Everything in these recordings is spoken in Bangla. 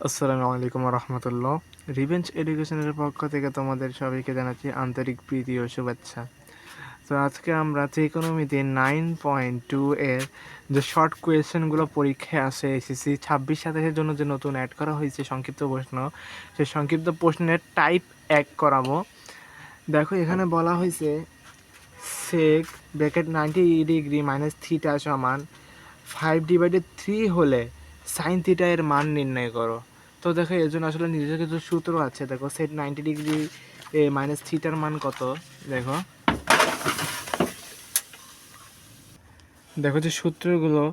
আসসালামু আলাইকুম রহমতুল্লাহ। রিভেঞ্জ এডুকেশনের পক্ষ থেকে তোমাদের সবাইকে জানাচ্ছি আন্তরিক প্রীতি ও শুভেচ্ছা। তো আজকে আমরা ত্রিকোণমিতি 9.2 এর যে শর্ট কোয়েশ্চেনগুলো পরীক্ষায় আসে এসএসসি 26-27-এর জন্য যে নতুন অ্যাড করা হয়েছে সংক্ষিপ্ত প্রশ্ন, সেই সংক্ষিপ্ত প্রশ্নের টাইপ 1 করাবো। দেখো এখানে বলা হয়েছে সেক ব্র্যাকেট 90 ডিগ্রি মাইনাস থিটা সমান 5/3 হলে সাইন থিটা এর মান নির্ণয় করো। তো দেখো এর জন্য আসলে নিজস্ব কিছু সূত্র আছে। দেখো সেট 90 ডিগ্রি মাইনাস থিটার মান কত। দেখো দেখো যে সূত্রগুলো,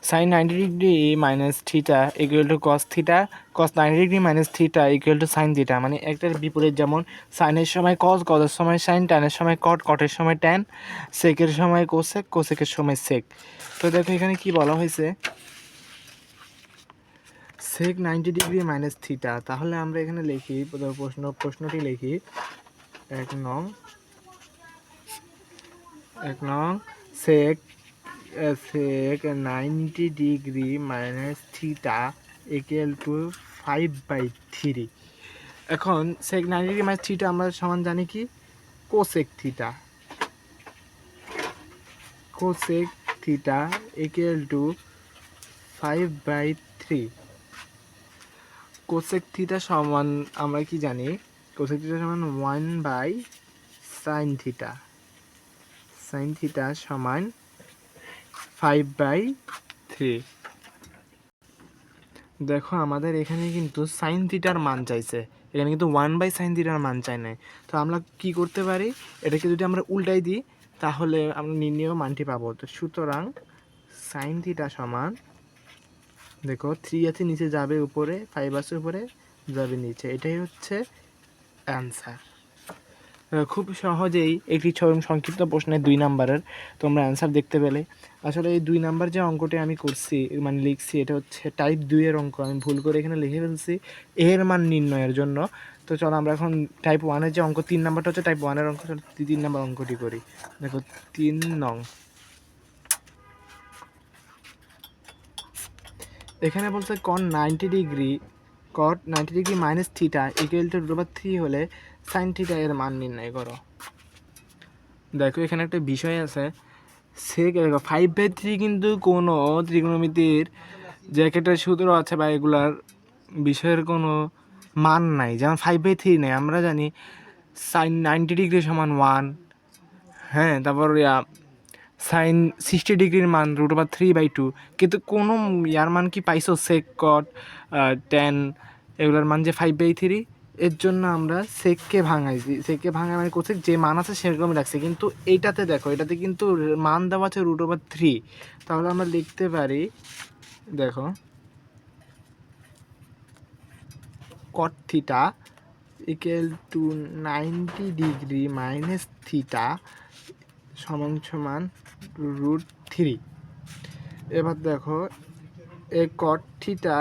sine 90 degree minus theta equal to cos theta, cos 90 degree minus theta equal to sine theta. মানে একটার বিপরীত, যেমন সাইনের সময় কস, কসের সময় সাইন, ট্যানের সময় কট, কটের সময় ট্যান, সেকের সময় কোসেক, কোসেকের সময় সেক। তো দেখো এখানে কি বলা হয়েছে, সেক 90 ডিগ্রি মাইনাস থিটা। তাহলে আমরা এখানে লিখি প্রশ্নটি লিখি। এক নং সেক সেক 90 degree minus theta equal two 5/3। এখন সেক 90 ডিগ্রি মাইনাস থিটা আমরা সমান জানি কি, cosec theta. Cosec theta equal two 5/3। Cosec theta সমান আমরা কি জানি, কোসেক থিটা সমান 1/sin থিটা। সাইন থিটা সমান 5/3। দেখো আমাদের এখানে কিন্তু সাইন থিটার মান চাইছে, এখানে কিন্তু 1/sin থিটার মান চাই নাই। তো আমরা কি করতে পারি, এটাকে যদি আমরা উল্টাই দিই তাহলে আমরা নির্ণেয় মানটি পাবো। তো সুতরাং সাইন থিটা সমান, দেখো 3 আছে নিচে যাবে উপরে, 5 আছে উপরে যাবে নিচে, এটাই হচ্ছে অ্যান্সার। খুব সহজেই একটি সংক্ষিপ্ত প্রশ্নের 2 নাম্বারের তোমরা অ্যান্সার দেখতে পেলে। আসলে এই 2 নাম্বার যে অঙ্কটি আমি করছি, মানে লিখছি, এটা হচ্ছে টাইপ 2 এর অঙ্ক। আমি ভুল করে এখানে লিখে ফেলছি এর মান নির্ণয়ের জন্য। তো চলো আমরা এখন টাইপ 1-এর যে অঙ্ক, 3 নাম্বারটা হচ্ছে টাইপ 1-এর অঙ্ক। চলো 3 নাম্বার অঙ্কটি করি। দেখো 3 নং, এখানে বলছে কট 90 degree minus theta equal two √3 হলে সাইন থিটা এর মান নির্ণয় করো। দেখো এখানে একটা বিষয় আছে, সেক 5/3 কিন্তু কোনো ত্রিকোণমিতির যে একটা সূত্র আছে বা এগুলার বিষয়ের কোনো মান নাই, যেমন 5/3 নেই। আমরা জানি সাইন 90 ডিগ্রি সমান 1, হ্যাঁ, তারপর সাইন 60 ডিগ্রির মান √3/2। কিন্তু কোনো ইয়ার মান কি পাইছো, সেক, কট, ট্যান, এগুলোর মান যে 5/3। এর জন্য আমরা সেককে ভাঙাইছি, সেককে ভাঙা মানে কোসেক যে মান আছে সেরকমই রাখছি। কিন্তু এইটাতে দেখো, এটাতে কিন্তু মান দেওয়া আছে √3। তাহলে আমরা লিখতে পারি, দেখো কট theta equal two 90 degree minus theta সমান সমান √3। এবার দেখো এই কট থিটা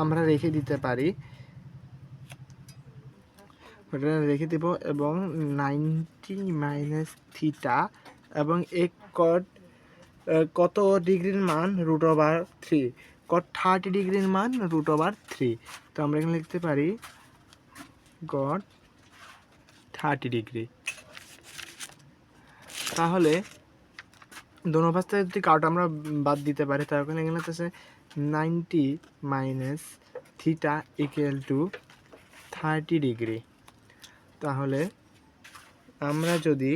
আমরা রেখে দিতে পারি, ওটা রেখে দেব, এবং 90 মাইনাস থিটা এবং এক কট কত ডিগ্রির মান √3, কট 30 ডিগ্রির মান √3। তো আমরা এখানে লিখতে পারি কট 30 ডিগ্রি। তাহলে দোনো পাশ থেকে যদি কাউটা আমরা বাদ দিতে পারি, তাহলে এখানে হচ্ছে 90 minus theta equal two 30 degree. তাহলে আমরা যদি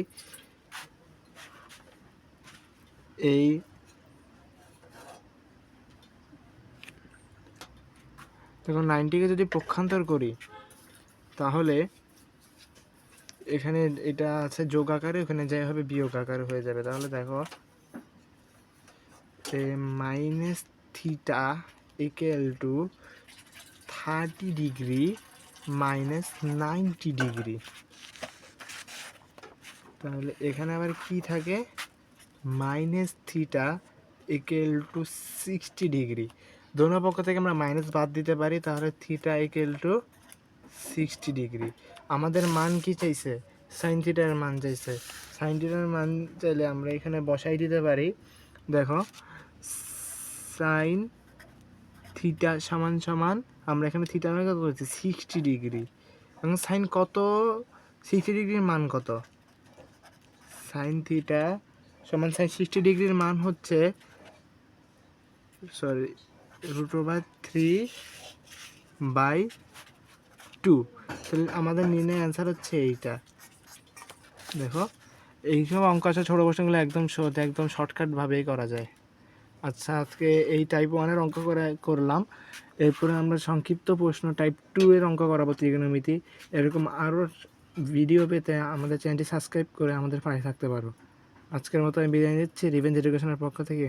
এই দেখুন 90কে যদি পক্ষান্তর করি, তাহলে এখানে এটা আছে যোগ আকারে, ওখানে যাই হবে বিয়োগ আকারে হয়ে যাবে। তাহলে দেখো minus theta equal two 30 degree minus 90 degree. তাহলে এখানে আবার কি থাকে, minus theta equal two 60 degree. দোনো পক্ষ থেকে আমরা মাইনাস বাদ দিতে পারি, তাহলে থিটা ইকুয়াল টু 60 ডিগ্রি। আমাদের মান কি চাইছে, সাইন থিটার মান চাইছে। সাইন থিটার মান চাইলে আমরা এখানে বসাই দিতে পারি। দেখো সাইন থিটা সমান সমান আমরা এখানে থিটা মানে কত করেছি 60 ডিগ্রি। এবং সাইন কত, 60 ডিগ্রির মান কত, সাইন থিটা সমান সাইন 60 ডিগ্রির মান হচ্ছে সরি √3/2। তাহলে আমাদের নির্ণয় অ্যান্সার হচ্ছে এইটা। দেখো এইসব অঙ্ক আছে ছোটো কোশ্চেনগুলো একদম সহজ, একদম শর্টকাটভাবেই করা যায়। আচ্ছা আজকে এই টাইপ 1-এর অঙ্ক করলাম। এরপরে আমরা সংক্ষিপ্ত প্রশ্ন টাইপ 2 এর অঙ্ক করাবো ত্রিকোণমিতি। এরকম আরও ভিডিও পেতে আমাদের চ্যানেলটি সাবস্ক্রাইব করে আমাদের পাশে থাকতে পারো। আজকের মতো আমি বিদায় নিচ্ছি রিভেঞ্জ এডুকেশনের পক্ষ থেকে।